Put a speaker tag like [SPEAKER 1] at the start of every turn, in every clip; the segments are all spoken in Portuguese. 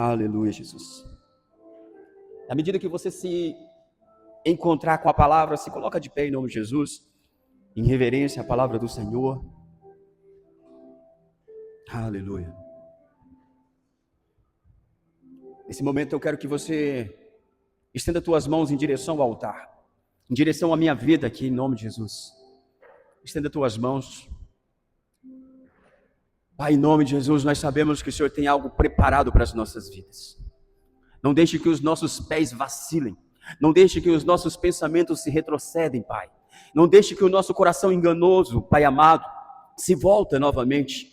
[SPEAKER 1] Aleluia, Jesus. À medida que você se encontrar com a palavra, se coloca de pé em nome de Jesus, em reverência à palavra do Senhor. Aleluia. Nesse momento eu quero que você estenda tuas mãos em direção ao altar, em direção à minha vida aqui, em nome de Jesus. Estenda tuas mãos. Pai, em nome de Jesus, nós sabemos que o Senhor tem algo preparado para as nossas vidas. Não deixe que os nossos pés vacilem. Não deixe que os nossos pensamentos se retrocedem, Pai. Não deixe que o nosso coração enganoso, Pai amado, se volta novamente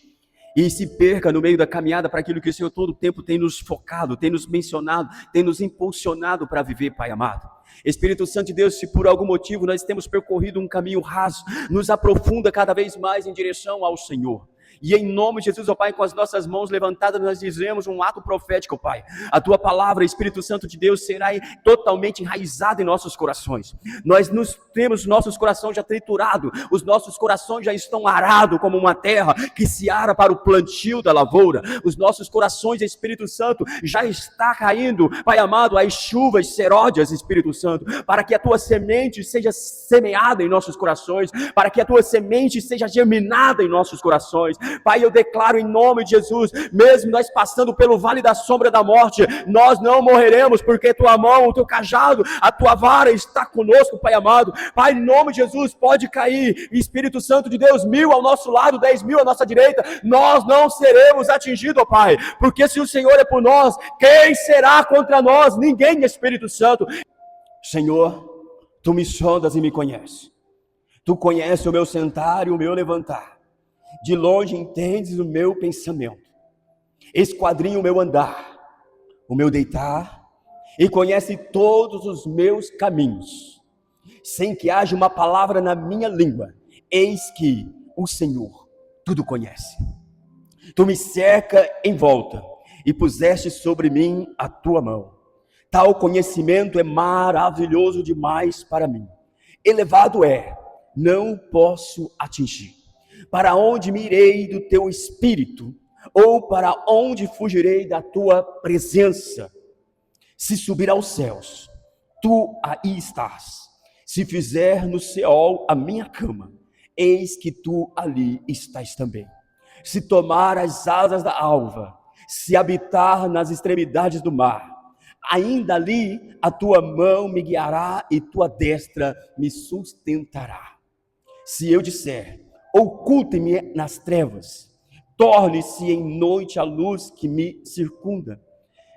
[SPEAKER 1] e se perca no meio da caminhada para aquilo que o Senhor todo o tempo tem nos focado, tem nos mencionado, tem nos impulsionado para viver, Pai amado. Espírito Santo de Deus, se por algum motivo nós temos percorrido um caminho raso, nos aprofunda cada vez mais em direção ao Senhor. E em nome de Jesus, ó Pai, com as nossas mãos levantadas, nós dizemos um ato profético, Pai. A Tua palavra, Espírito Santo de Deus, será totalmente enraizada em nossos corações. Nós temos nossos corações já triturados, os nossos corações já estão arados como uma terra que se ara para o plantio da lavoura. Os nossos corações, Espírito Santo, já está caindo, Pai amado, as chuvas seródias, Espírito Santo, para que a Tua semente seja semeada em nossos corações, para que a Tua semente seja germinada em nossos corações. Pai, eu declaro em nome de Jesus, mesmo nós passando pelo vale da sombra da morte, nós não morreremos, porque Tua mão, o Teu cajado, a Tua vara está conosco, Pai amado. Pai, em nome de Jesus, pode cair, Espírito Santo de Deus, 1000 ao nosso lado, 10.000 à nossa direita, nós não seremos atingidos, ó Pai, porque se o Senhor é por nós, quem será contra nós? Ninguém, Espírito Santo. Senhor, Tu me sondas e me conheces. Tu conheces o meu sentar e o meu levantar. De longe entendes o meu pensamento, esquadrinha o meu andar, o meu deitar, e conhece todos os meus caminhos, sem que haja uma palavra na minha língua. Eis que o Senhor tudo conhece. Tu me cerca em volta, e puseste sobre mim a Tua mão. Tal conhecimento é maravilhoso demais para mim. Elevado é, não posso atingir. Para onde me irei do Teu Espírito? Ou para onde fugirei da Tua presença? Se subir aos céus, Tu aí estás. Se fizer no Seol a minha cama, eis que Tu ali estás também. Se tomar as asas da alva, se habitar nas extremidades do mar, ainda ali a Tua mão me guiará e Tua destra me sustentará. Se eu disser, oculte-me nas trevas, torne-se em noite a luz que me circunda.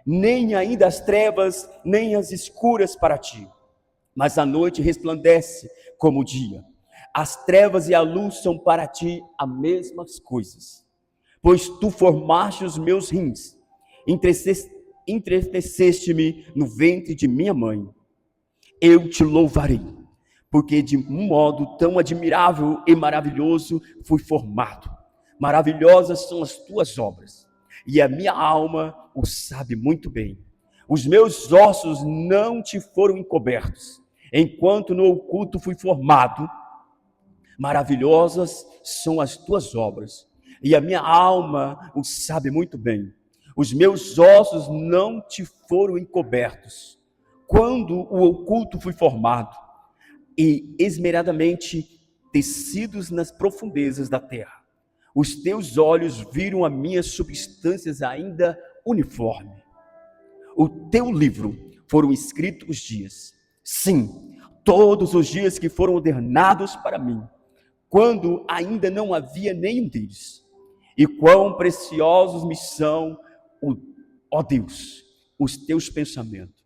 [SPEAKER 1] Nem ainda as trevas, nem as escuras para ti, mas a noite resplandece como o dia. As trevas e a luz são para ti as mesmas coisas. Pois tu formaste os meus rins, entristeceste-me no ventre de minha mãe. Eu te louvarei, porque de um modo tão admirável e maravilhoso fui formado. Maravilhosas são as Tuas obras, e a minha alma o sabe muito bem. Os meus ossos não te foram encobertos, enquanto no oculto fui formado. Maravilhosas são as Tuas obras, e a minha alma o sabe muito bem. Os meus ossos não te foram encobertos, quando o oculto fui formado, e esmeradamente tecidos nas profundezas da terra. Os Teus olhos viram as minhas substâncias ainda uniforme. O Teu livro foram escritos os dias, sim, todos os dias que foram ordenados para mim, quando ainda não havia nenhum deles. E quão preciosos me são, ó Deus, os Teus pensamentos.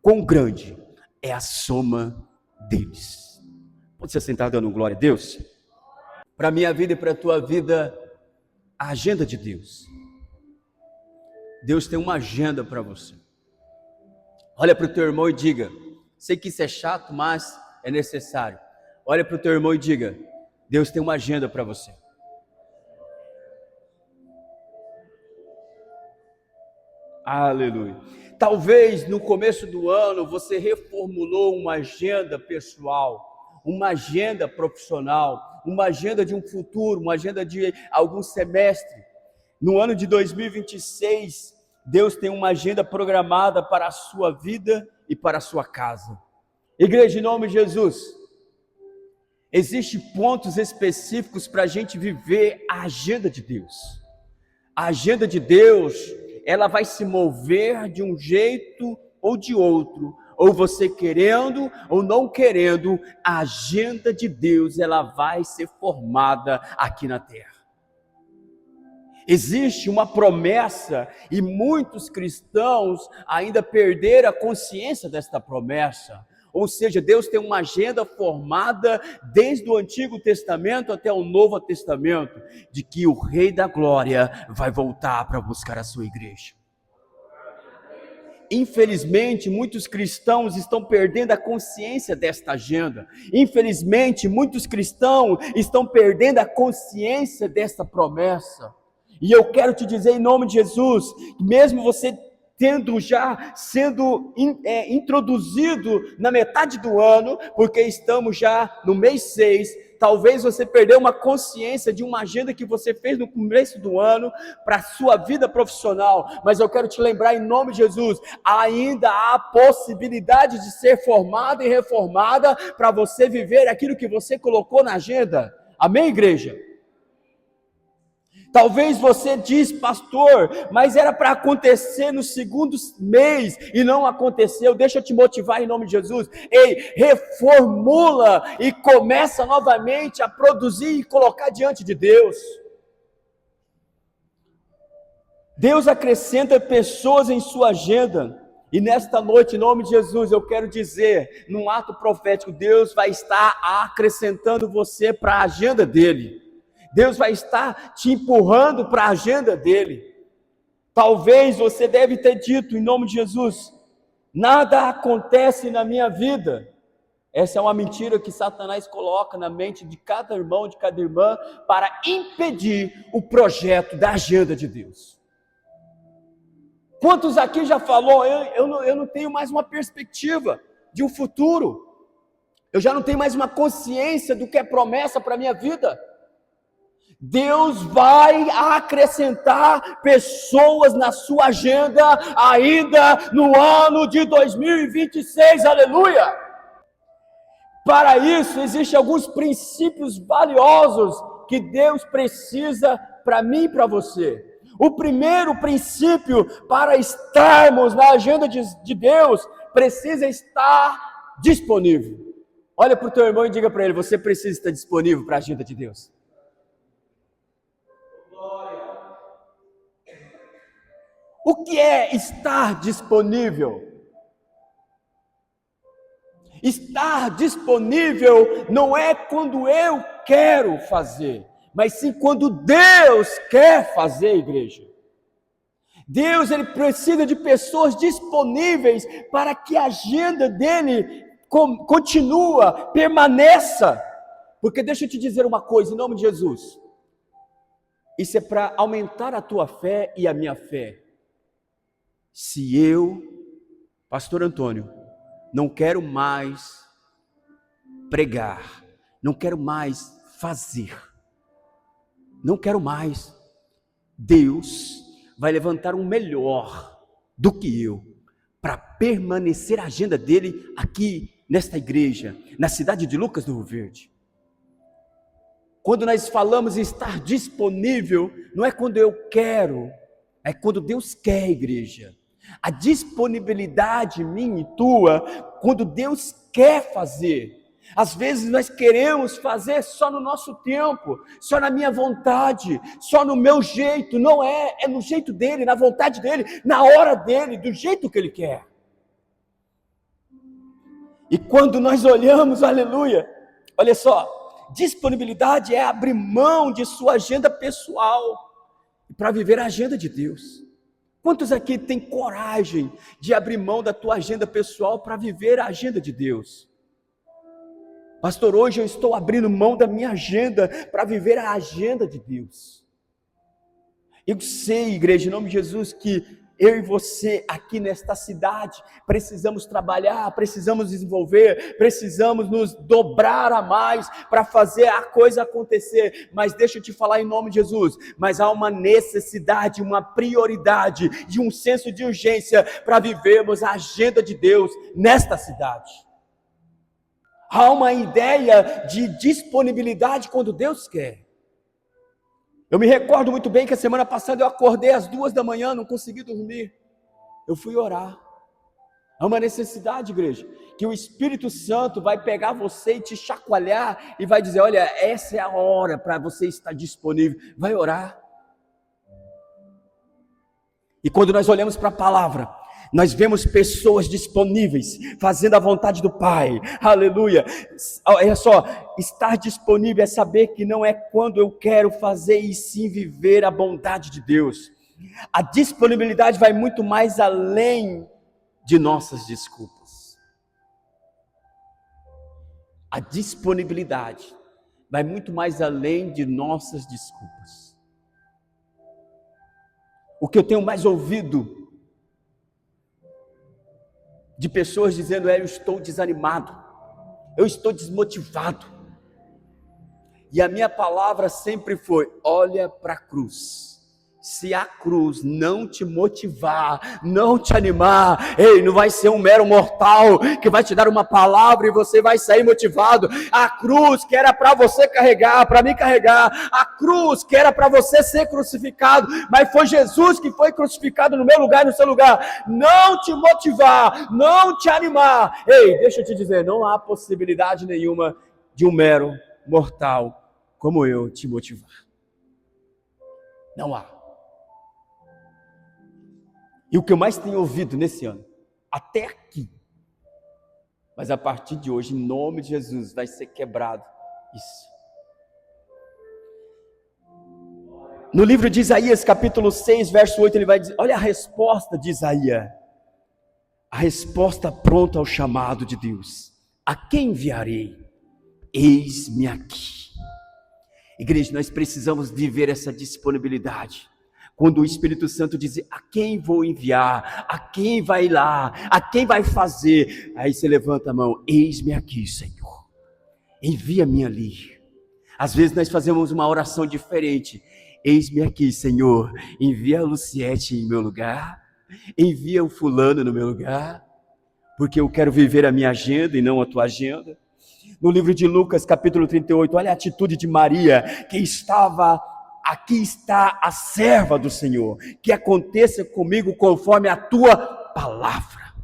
[SPEAKER 1] Quão grande é a soma deles. Pode se sentar dando glória a Deus? Para a minha vida e para a tua vida, a agenda de Deus. Deus tem uma agenda para você. Olha para o teu irmão e diga, sei que isso é chato, mas é necessário. Olha para o teu irmão e diga, Deus tem uma agenda para você. Aleluia. Talvez no começo do ano você reformulou uma agenda pessoal, uma agenda profissional, uma agenda de um futuro, uma agenda de algum semestre. No ano de 2026, Deus tem uma agenda programada para a sua vida e para a sua casa. Igreja, em nome de Jesus, existem pontos específicos para a gente viver a agenda de Deus. A agenda de Deus, ela vai se mover de um jeito ou de outro, ou você querendo ou não querendo, a agenda de Deus, ela vai ser formada aqui na terra. Existe uma promessa e muitos cristãos ainda perderam a consciência desta promessa. Ou seja, Deus tem uma agenda formada desde o Antigo Testamento até o Novo Testamento, de que o Rei da Glória vai voltar para buscar a sua igreja. Infelizmente, muitos cristãos estão perdendo a consciência desta agenda. Infelizmente, muitos cristãos estão perdendo a consciência desta promessa. E eu quero te dizer em nome de Jesus, mesmo você tendo já sendo introduzido na metade do ano, porque estamos já no mês 6, talvez você perdeu uma consciência de uma agenda que você fez no começo do ano para a sua vida profissional, mas eu quero te lembrar em nome de Jesus, ainda há possibilidade de ser formada e reformada para você viver aquilo que você colocou na agenda. Amém, igreja? Talvez você diz, pastor, mas era para acontecer no segundo mês e não aconteceu. Deixa eu te motivar em nome de Jesus. Ei, reformula e começa novamente a produzir e colocar diante de Deus. Deus acrescenta pessoas em sua agenda. E nesta noite, em nome de Jesus, eu quero dizer, num ato profético, Deus vai estar acrescentando você para a agenda dele. Deus vai estar te empurrando para a agenda dele. Talvez você deve ter dito em nome de Jesus, nada acontece na minha vida. Essa é uma mentira que Satanás coloca na mente de cada irmão, de cada irmã, para impedir o projeto da agenda de Deus. Quantos aqui já falou, eu não tenho mais uma perspectiva de um futuro. Eu já não tenho mais uma consciência do que é promessa para a minha vida. Deus vai acrescentar pessoas na sua agenda ainda no ano de 2026, aleluia! Para isso, existem alguns princípios valiosos que Deus precisa para mim e para você. O primeiro princípio para estarmos na agenda de Deus, precisa estar disponível. Olha para o teu irmão e diga para ele, você precisa estar disponível para a agenda de Deus. O que é estar disponível? Estar disponível não é quando eu quero fazer, mas sim quando Deus quer fazer, igreja. Deus, ele precisa de pessoas disponíveis para que a agenda dele continue, permaneça. Porque deixa eu te dizer uma coisa, em nome de Jesus. Isso é para aumentar a tua fé e a minha fé. Se eu, pastor Antônio, não quero mais pregar, não quero mais fazer, não quero mais, Deus vai levantar um melhor do que eu, para permanecer a agenda dele aqui nesta igreja, na cidade de Lucas do Rio Verde. Quando nós falamos em estar disponível, não é quando eu quero, é quando Deus quer, igreja. A disponibilidade minha e tua, quando Deus quer fazer. Às vezes nós queremos fazer só no nosso tempo, só na minha vontade, só no meu jeito. Não é, é no jeito dele, na vontade dele, na hora dele, do jeito que ele quer. E quando nós olhamos, aleluia, olha só, disponibilidade é abrir mão de sua agenda pessoal para viver a agenda de Deus. Quantos aqui têm coragem de abrir mão da tua agenda pessoal para viver a agenda de Deus? Pastor, hoje eu estou abrindo mão da minha agenda para viver a agenda de Deus. Eu sei, igreja, em nome de Jesus, que eu e você aqui nesta cidade precisamos trabalhar, precisamos desenvolver, precisamos nos dobrar a mais para fazer a coisa acontecer. Mas deixa eu te falar em nome de Jesus, mas há uma necessidade, uma prioridade e um senso de urgência para vivermos a agenda de Deus nesta cidade. Há uma ideia de disponibilidade quando Deus quer. Eu me recordo muito bem que a semana passada eu acordei às 2 da manhã, não consegui dormir. Eu fui orar. Há uma necessidade, igreja, que o Espírito Santo vai pegar você e te chacoalhar e vai dizer, olha, essa é a hora para você estar disponível. Vai orar. E quando nós olhamos para a palavra, nós vemos pessoas disponíveis, fazendo a vontade do Pai, aleluia. Olha só, estar disponível é saber que não é quando eu quero fazer, e sim viver a bondade de Deus. A disponibilidade vai muito mais além de nossas desculpas. A disponibilidade vai muito mais além de nossas desculpas. O que eu tenho mais ouvido de pessoas dizendo, eu estou desanimado, eu estou desmotivado. E a minha palavra sempre foi, olha para a cruz. Se a cruz não te motivar, não te animar, ei, não vai ser um mero mortal que vai te dar uma palavra e você vai sair motivado. A cruz que era para você carregar, para mim carregar, a cruz que era para você ser crucificado, mas foi Jesus que foi crucificado no meu lugar e no seu lugar. Não te motivar, não te animar. Ei, deixa eu te dizer, não há possibilidade nenhuma de um mero mortal como eu te motivar. Não há. E o que eu mais tenho ouvido nesse ano, até aqui, mas a partir de hoje, em nome de Jesus, vai ser quebrado isso. No livro de Isaías, capítulo 6, verso 8, ele vai dizer, olha a resposta de Isaías, a resposta pronta ao chamado de Deus. A quem enviarei? Eis-me aqui. Igreja, nós precisamos viver essa disponibilidade. Quando o Espírito Santo diz, a quem vou enviar, a quem vai lá, a quem vai fazer, aí você levanta a mão, eis-me aqui, Senhor, envia-me ali. Às vezes nós fazemos uma oração diferente, eis-me aqui, Senhor, envia a Luciete em meu lugar, envia o fulano no meu lugar, porque eu quero viver a minha agenda e não a tua agenda. No livro de Lucas, capítulo 38, olha a atitude de Maria, que estava... Aqui está a serva do Senhor, que aconteça comigo conforme a tua palavra.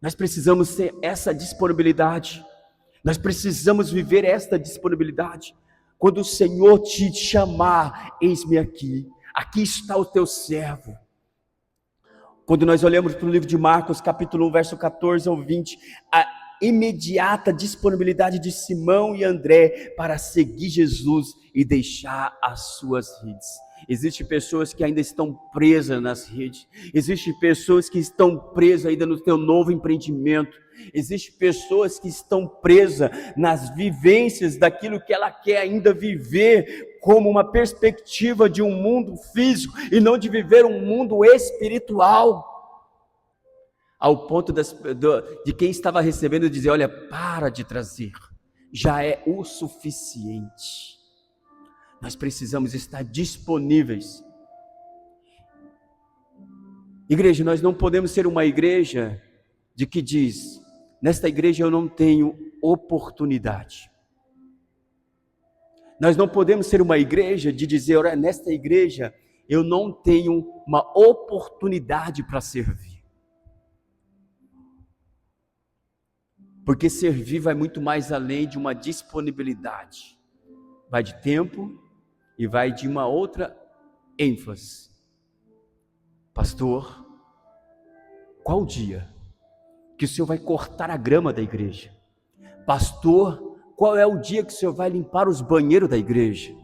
[SPEAKER 1] Nós precisamos ter essa disponibilidade, nós precisamos viver esta disponibilidade. Quando o Senhor te chamar, eis-me aqui, aqui está o teu servo. Quando nós olhamos para o livro de Marcos, capítulo 1, verso 14 ao 20, a imediata disponibilidade de Simão e André para seguir Jesus e deixar as suas redes. Existem pessoas que ainda estão presas nas redes, existem pessoas que estão presas ainda no teu novo empreendimento, existem pessoas que estão presas nas vivências daquilo que ela quer ainda viver como uma perspectiva de um mundo físico e não de viver um mundo espiritual. Ao ponto de quem estava recebendo dizer, olha, para de trazer, já é o suficiente. Nós precisamos estar disponíveis. Igreja, nós não podemos ser uma igreja de que diz, nesta igreja eu não tenho oportunidade. Nós não podemos ser uma igreja de dizer, olha, nesta igreja eu não tenho uma oportunidade para servir. Porque servir vai muito mais além de uma disponibilidade. Vai de tempo e vai de uma outra ênfase. Pastor, qual o dia que o senhor vai cortar a grama da igreja? Pastor, qual é o dia que o senhor vai limpar os banheiros da igreja?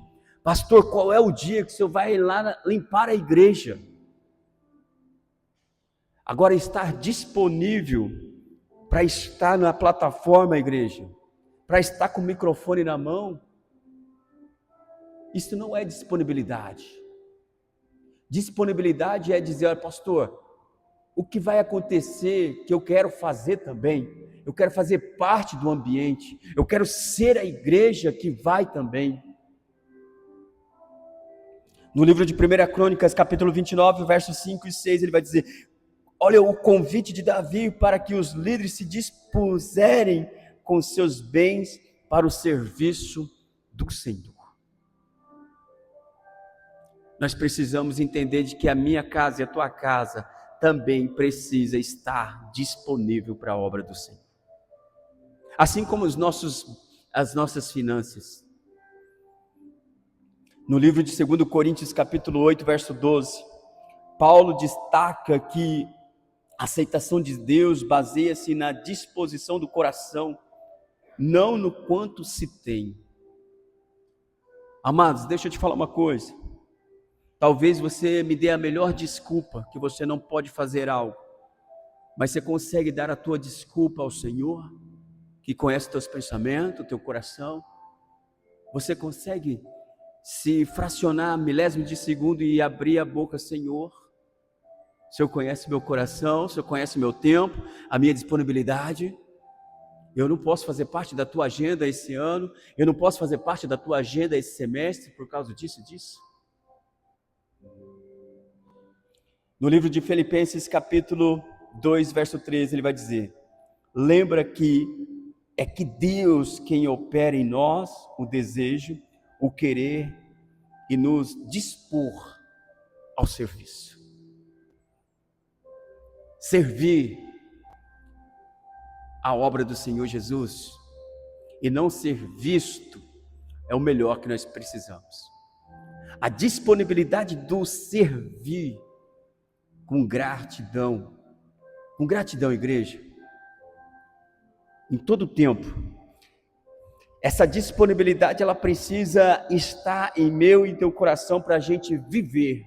[SPEAKER 1] Pastor, qual é o dia que o senhor vai lá limpar a igreja? Agora, estar disponível para estar na plataforma, igreja, para estar com o microfone na mão, isso não é disponibilidade. Disponibilidade é dizer, olha, pastor, o que vai acontecer, que eu quero fazer também, eu quero fazer parte do ambiente, eu quero ser a igreja que vai também. No livro de 1 Crônicas, capítulo 29, versos 5 e 6, ele vai dizer: olha o convite de Davi para que os líderes se dispuserem com seus bens para o serviço do Senhor. Nós precisamos entender de que a minha casa e a tua casa também precisa estar disponível para a obra do Senhor. Assim como as nossas finanças. No livro de 2 Coríntios, capítulo 8, verso 12, Paulo destaca que a aceitação de Deus baseia-se na disposição do coração, não no quanto se tem. Amados, deixa eu te falar uma coisa. Talvez você me dê a melhor desculpa que você não pode fazer algo, mas você consegue dar a tua desculpa ao Senhor, que conhece os teus pensamentos, o teu coração? Você consegue se fracionar milésimo de segundo e abrir a boca: Senhor, o Senhor conhece meu coração, o Senhor conhece meu tempo, a minha disponibilidade. Eu não posso fazer parte da tua agenda esse ano, eu não posso fazer parte da tua agenda esse semestre por causa disso e disso. No livro de Filipenses, capítulo 2, verso 13, ele vai dizer: lembra que é que Deus quem opera em nós o desejo, o querer e nos dispor ao serviço. Servir a obra do Senhor Jesus e não ser visto é o melhor que nós precisamos. A disponibilidade do servir com gratidão, igreja, em todo o tempo. Essa disponibilidade, ela precisa estar em meu e teu coração para a gente viver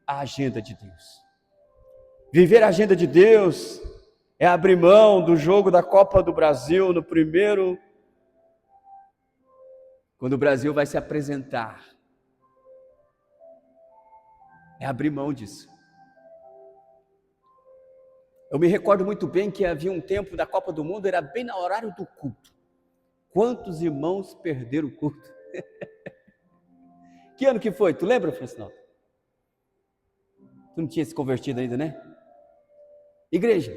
[SPEAKER 1] a agenda de Deus. Viver a agenda de Deus é abrir mão do jogo da Copa do Brasil no primeiro, quando o Brasil vai se apresentar. É abrir mão disso. Eu me recordo muito bem que havia um tempo da Copa do Mundo, era bem no horário do culto. Quantos irmãos perderam o culto? Que ano que foi? Tu lembra, Francinaldo? Tu não tinha se convertido ainda, né? Igreja,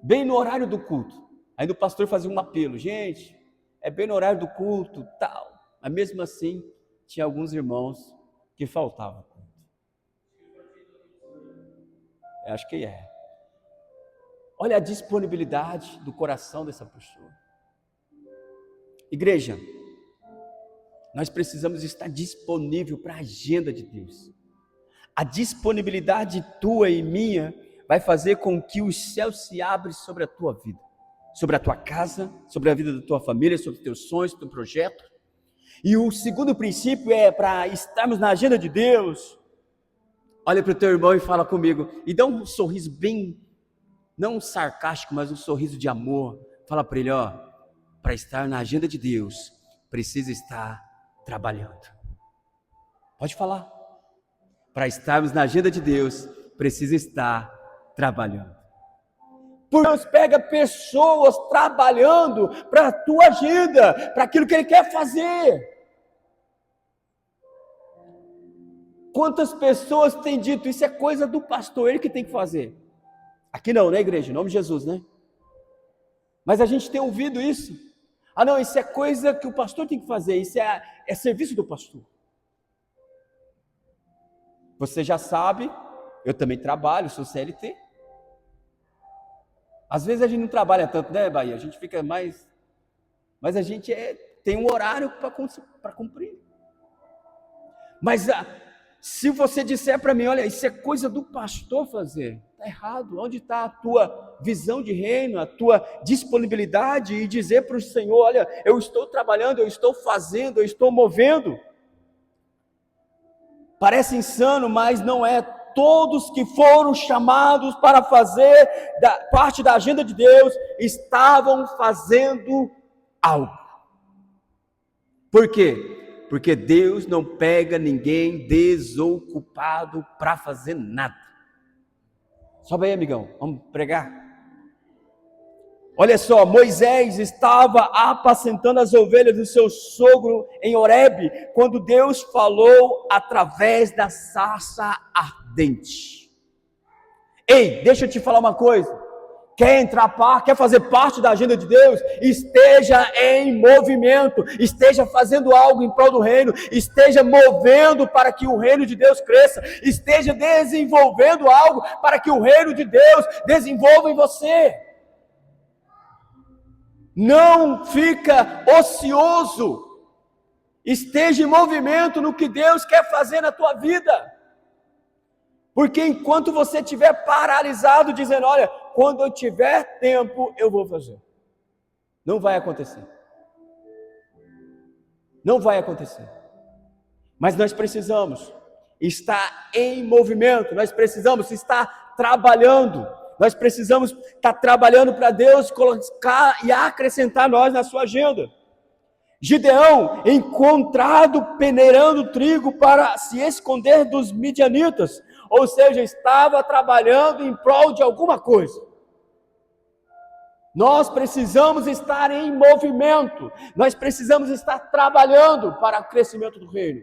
[SPEAKER 1] bem no horário do culto. Ainda o pastor fazia um apelo: gente, é bem no horário do culto, tal. Mas mesmo assim, tinha alguns irmãos que faltavam. Eu acho que é. Olha a disponibilidade do coração dessa pessoa. Igreja, nós precisamos estar disponível para a agenda de Deus. A disponibilidade tua e minha vai fazer com que os céus se abrem sobre a tua vida, sobre a tua casa, sobre a vida da tua família, sobre os teus sonhos, teu projeto. E o segundo princípio é para estarmos na agenda de Deus. Olha para o teu irmão e fala comigo, e dá um sorriso bem, não sarcástico, mas um sorriso de amor. Fala para ele: ó, para estar na agenda de Deus, precisa estar trabalhando. Pode falar. Para estarmos na agenda de Deus, precisa estar trabalhando. Porque Deus pega pessoas trabalhando para a tua agenda, para aquilo que Ele quer fazer. Quantas pessoas têm dito: isso é coisa do pastor, ele que tem que fazer. Aqui não, né, igreja? Em nome de Jesus, né? Mas a gente tem ouvido isso. Ah, não, isso é coisa que o pastor tem que fazer, isso é serviço do pastor. Você já sabe, eu também trabalho, sou CLT. Às vezes a gente não trabalha tanto, né, Bahia? A gente fica mais... Mas a gente tem um horário para cumprir. Mas se você disser para mim: olha, isso é coisa do pastor fazer, está errado. Onde está a tua visão de reino, a tua disponibilidade, e dizer para o Senhor: olha, eu estou trabalhando, eu estou fazendo, eu estou movendo. Parece insano, mas não é. Todos que foram chamados para fazer parte da agenda de Deus estavam fazendo algo. Por quê? Porque Deus não pega ninguém desocupado para fazer nada. Sobe aí, amigão, vamos pregar. Olha só, Moisés estava apacentando as ovelhas do seu sogro em Horebe, quando Deus falou através da sarça ardente. Ei, deixa eu te falar uma coisa. Quer fazer parte da agenda de Deus? Esteja em movimento, esteja fazendo algo em prol do reino, esteja movendo para que o reino de Deus cresça, esteja desenvolvendo algo para que o reino de Deus desenvolva em você. Não fica ocioso, esteja em movimento no que Deus quer fazer na tua vida. Porque enquanto você estiver paralisado, dizendo, olha, quando eu tiver tempo, eu vou fazer. Não vai acontecer. Não vai acontecer. Mas nós precisamos estar em movimento, nós precisamos estar trabalhando, nós precisamos estar trabalhando para Deus colocar e acrescentar nós na sua agenda. Gideão, encontrado peneirando trigo para se esconder dos midianitas, ou seja, estava trabalhando em prol de alguma coisa. Nós precisamos estar em movimento, nós precisamos estar trabalhando para o crescimento do reino.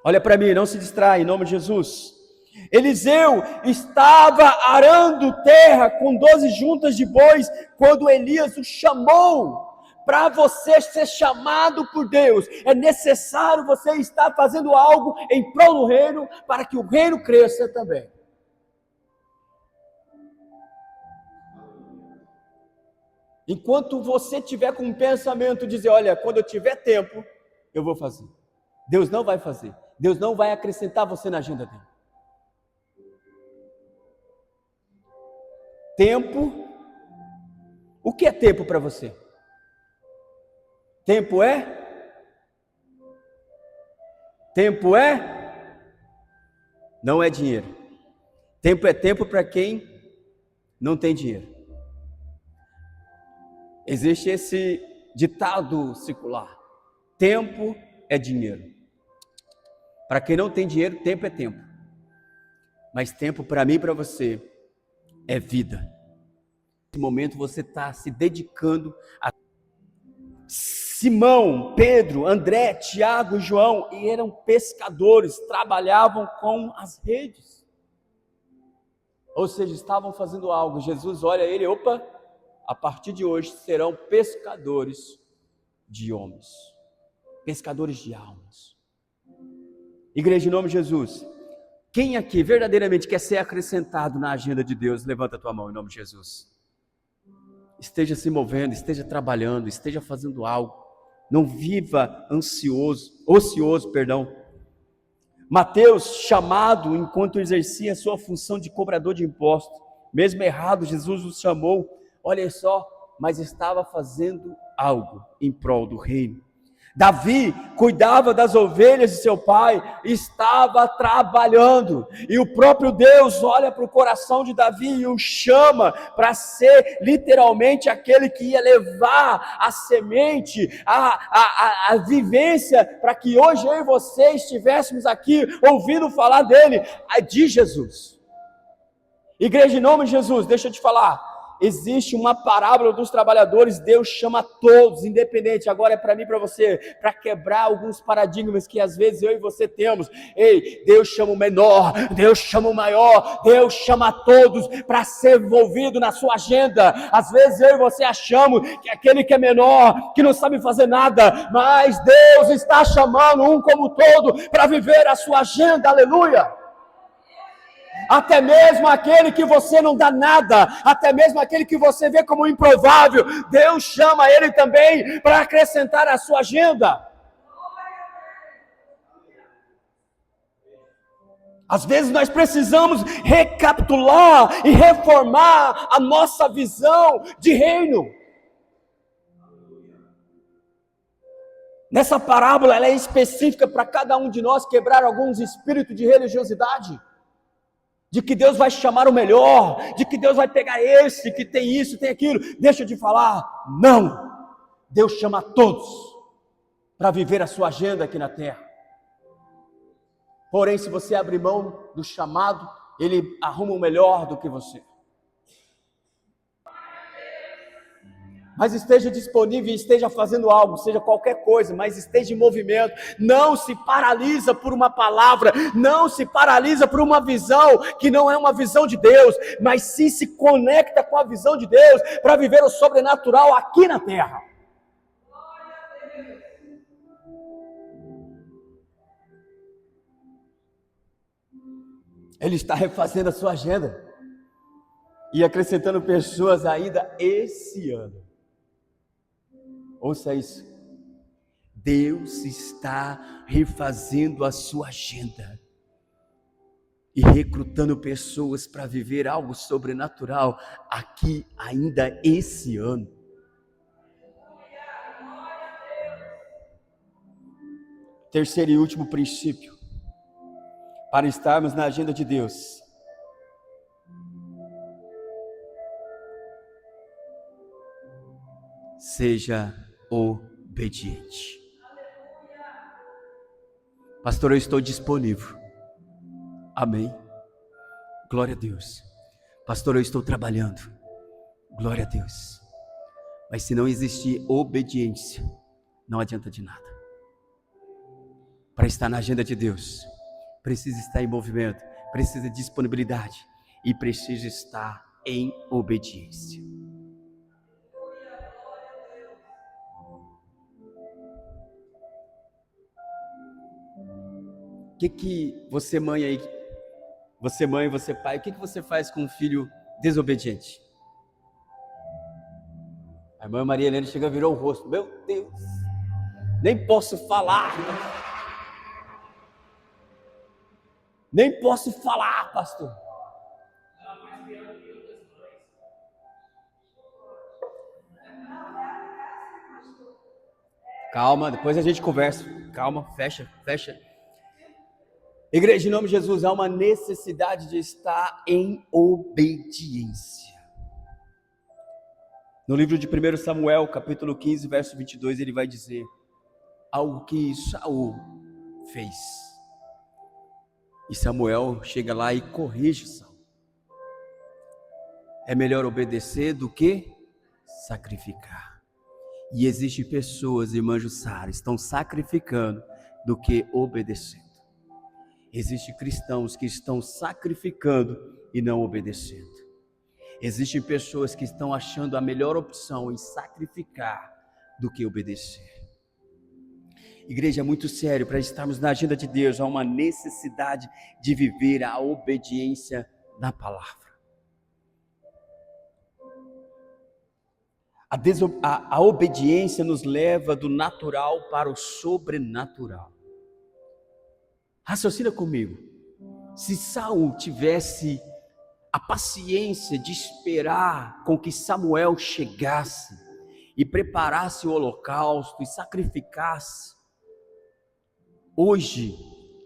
[SPEAKER 1] Olha para mim, não se distrai, em nome de Jesus. Eliseu estava arando terra com 12 juntas de bois, quando Elias o chamou. Para você ser chamado por Deus, é necessário você estar fazendo algo em prol do reino, para que o reino cresça também. Enquanto você tiver com um pensamento de dizer, olha, quando eu tiver tempo, eu vou fazer. Deus não vai fazer. Deus não vai acrescentar você na agenda dele. Tempo. O que é tempo para você? Tempo é? Tempo é? Não é dinheiro. Tempo é tempo para quem não tem dinheiro. Existe esse ditado circular. Tempo é dinheiro. Para quem não tem dinheiro, tempo é tempo. Mas tempo para mim e para você é vida. Nesse momento você está se dedicando a Simão, Pedro, André, Tiago e João, e eram pescadores, trabalhavam com as redes. Ou seja, estavam fazendo algo. Jesus olha ele, opa, a partir de hoje serão pescadores de homens, pescadores de almas. Igreja, em nome de Jesus, quem aqui verdadeiramente quer ser acrescentado na agenda de Deus, levanta a tua mão em nome de Jesus. Esteja se movendo, esteja trabalhando, esteja fazendo algo. Não viva ocioso. Mateus, chamado enquanto exercia a sua função de cobrador de impostos, mesmo errado, Jesus o chamou, olha só, mas estava fazendo algo em prol do reino. Davi cuidava das ovelhas de seu pai, estava trabalhando, e o próprio Deus olha para o coração de Davi e o chama para ser literalmente aquele que ia levar a semente, a vivência, para que hoje eu e você estivéssemos aqui ouvindo falar dele, de Jesus. Igreja, em nome de Jesus, deixa eu te falar. Existe uma parábola dos trabalhadores, Deus chama todos, independente, agora é para mim e para você, para quebrar alguns paradigmas que às vezes eu e você temos. Ei, Deus chama o menor, Deus chama o maior, Deus chama todos para ser envolvido na sua agenda. Às vezes eu e você achamos que aquele que é menor, que não sabe fazer nada, mas Deus está chamando um como todo para viver a sua agenda, aleluia. Até mesmo aquele que você não dá nada, até mesmo aquele que você vê como improvável, Deus chama ele também para acrescentar à sua agenda. Às vezes nós precisamos recapitular e reformar a nossa visão de reino. Nessa parábola ela é específica para cada um de nós quebrar alguns espíritos de religiosidade. De que Deus vai chamar o melhor, de que Deus vai pegar esse, que tem isso, tem aquilo. Deixa eu te falar, não. Deus chama todos para viver a sua agenda aqui na terra. Porém, se você abrir mão do chamado, Ele arruma o melhor do que você. Mas esteja disponível e esteja fazendo algo, seja qualquer coisa, mas esteja em movimento. Não se paralisa por uma palavra, não se paralisa por uma visão que não é uma visão de Deus, mas sim se conecta com a visão de Deus para viver o sobrenatural aqui na terra. Ele está refazendo a sua agenda e acrescentando pessoas ainda esse ano. Ouça isso. Deus está refazendo a sua agenda e recrutando pessoas para viver algo sobrenatural aqui ainda esse ano. Terceiro e último princípio para estarmos na agenda de Deus. Seja obediente. Pastor, eu estou disponível. Amém. Glória a Deus. Pastor, eu estou trabalhando. Glória a Deus. Mas se não existir obediência, não adianta de nada. Para estar na agenda de Deus, precisa estar em movimento, precisa de disponibilidade e precisa estar em obediência. O que você mãe aí, você mãe, você pai, o que você faz com um filho desobediente? A irmã Maria Helena chega e virou o rosto. Meu Deus, nem posso falar. Nem posso falar, pastor. Calma, depois a gente conversa. Calma, fecha. Igreja, em nome de Jesus, há uma necessidade de estar em obediência. No livro de 1 Samuel, capítulo 15, verso 22, ele vai dizer algo que Saul fez. E Samuel chega lá e corrige Saul. É melhor obedecer do que sacrificar. E existem pessoas, irmã Jussara, estão sacrificando do que obedecendo. Existem cristãos que estão sacrificando e não obedecendo. Existem pessoas que estão achando a melhor opção em sacrificar do que obedecer. Igreja, é muito sério, para estarmos na agenda de Deus, há uma necessidade de viver a obediência da palavra. A obediência nos leva do natural para o sobrenatural. Raciocina comigo. Se Saul tivesse a paciência de esperar com que Samuel chegasse e preparasse o holocausto e sacrificasse, hoje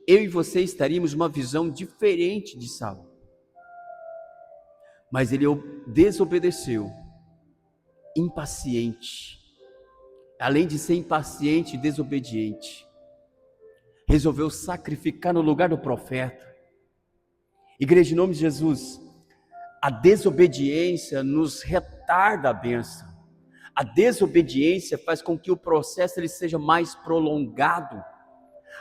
[SPEAKER 1] eu e você estaríamos uma visão diferente de Saul. Mas ele desobedeceu, impaciente. Além de ser impaciente e desobediente, resolveu sacrificar no lugar do profeta. Igreja, em nome de Jesus, a desobediência nos retarda a bênção. A desobediência faz com que o processo ele seja mais prolongado.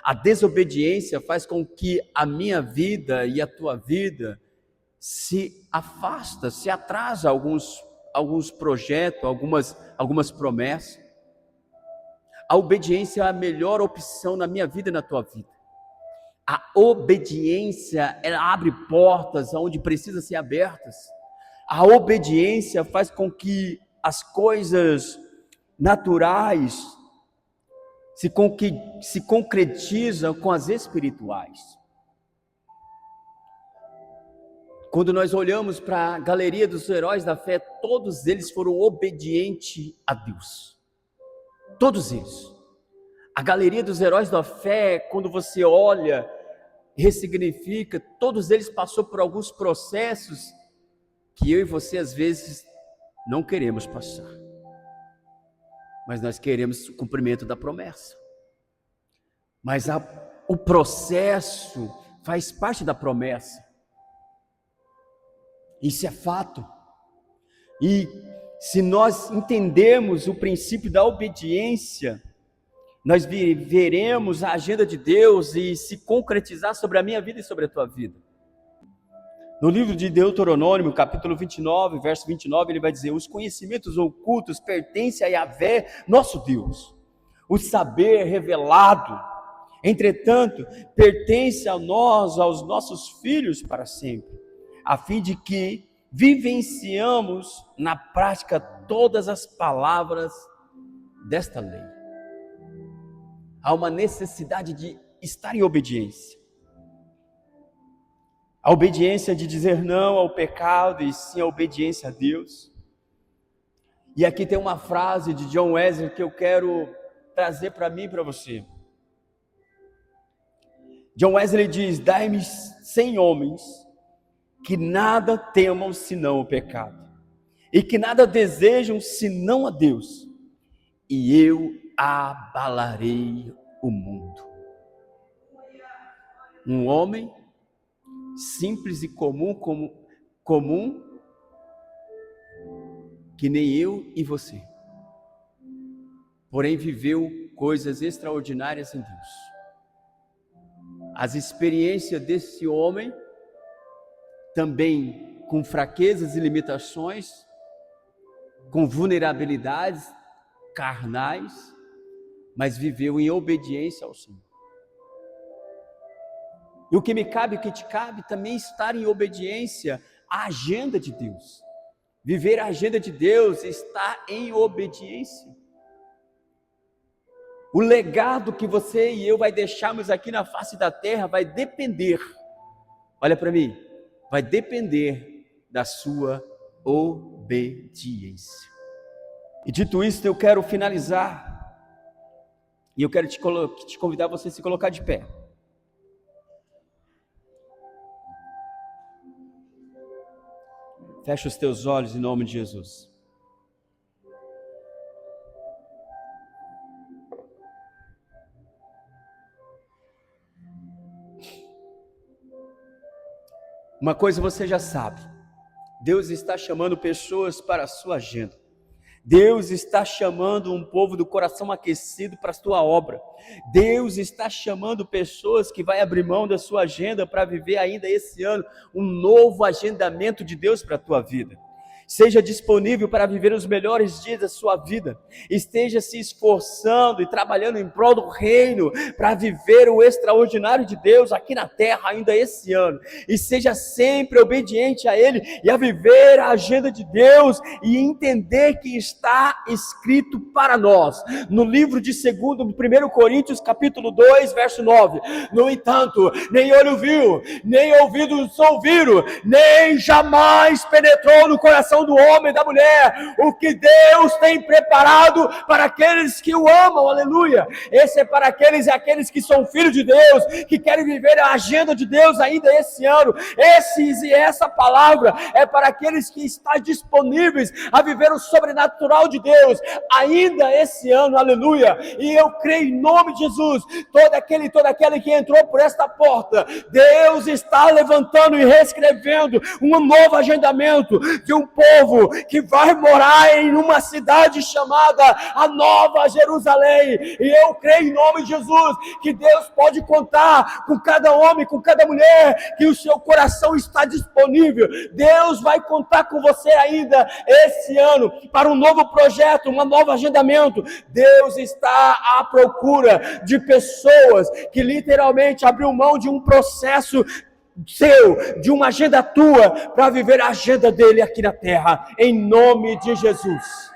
[SPEAKER 1] A desobediência faz com que a minha vida e a tua vida se afasta, se atrasa alguns projetos, algumas promessas. A obediência é a melhor opção na minha vida e na tua vida. A obediência, ela abre portas onde precisam ser abertas. A obediência faz com que as coisas naturais se concretizam com as espirituais. Quando nós olhamos para a galeria dos heróis da fé, todos eles foram obedientes a Deus. Todos eles. A galeria dos heróis da fé, quando você olha, ressignifica, todos eles passaram por alguns processos que eu e você às vezes não queremos passar. Mas nós queremos o cumprimento da promessa. Mas o processo faz parte da promessa. Isso é fato. E se nós entendermos o princípio da obediência, nós veremos a agenda de Deus e se concretizar sobre a minha vida e sobre a tua vida. No livro de Deuteronômio, capítulo 29, verso 29, ele vai dizer: os conhecimentos ocultos pertencem a Yahvé, nosso Deus. O saber revelado, entretanto, pertence a nós, aos nossos filhos para sempre, a fim de que vivenciamos na prática todas as palavras desta lei. Há uma necessidade de estar em obediência. A obediência de dizer não ao pecado e sim a obediência a Deus. E aqui tem uma frase de John Wesley que eu quero trazer para mim e para você. John Wesley diz: dai-me 100 homens que nada temam senão o pecado, e que nada desejam senão a Deus, e eu abalarei o mundo. Um homem simples e comum, que nem eu e você, porém viveu coisas extraordinárias em Deus. As experiências desse homem, também com fraquezas e limitações, com vulnerabilidades carnais, mas viveu em obediência ao Senhor. E o que me cabe, o que te cabe, também estar em obediência à agenda de Deus. Viver a agenda de Deus, estar em obediência. O legado que você e eu vai deixarmos aqui na face da terra vai depender, olha para mim, vai depender da sua obediência. E dito isso, eu quero finalizar, e eu quero te convidar a você se colocar de pé. Fecha os teus olhos em nome de Jesus. Uma coisa você já sabe: Deus está chamando pessoas para a sua agenda. Deus está chamando um povo do coração aquecido para a sua obra. Deus está chamando pessoas que vai abrir mão da sua agenda para viver ainda esse ano um novo agendamento de Deus para a tua vida. Seja disponível para viver os melhores dias da sua vida. Esteja se esforçando e trabalhando em prol do reino para viver o extraordinário de Deus aqui na terra ainda esse ano. E seja sempre obediente a Ele e a viver a agenda de Deus e entender que está escrito para nós. No livro de 1 Coríntios capítulo 2, verso 9. No entanto, nem olho viu, nem ouvidos ouviram, nem jamais penetrou no coração do homem e da mulher o que Deus tem preparado para aqueles que o amam, aleluia. Esse é para aqueles que são filhos de Deus, que querem viver a agenda de Deus ainda esse ano. Essa palavra é para aqueles que estão disponíveis a viver o sobrenatural de Deus ainda esse ano, aleluia. E eu creio em nome de Jesus, todo aquele que entrou por esta porta, Deus está levantando e reescrevendo um novo agendamento de um povo que vai morar em uma cidade chamada a Nova Jerusalém. E eu creio em nome de Jesus que Deus pode contar com cada homem, com cada mulher, que o seu coração está disponível. Deus vai contar com você ainda esse ano para um novo projeto, um novo agendamento. Deus está à procura de pessoas que literalmente abriu mão de um processo seu, de uma agenda tua, para viver a agenda dele aqui na terra, em nome de Jesus.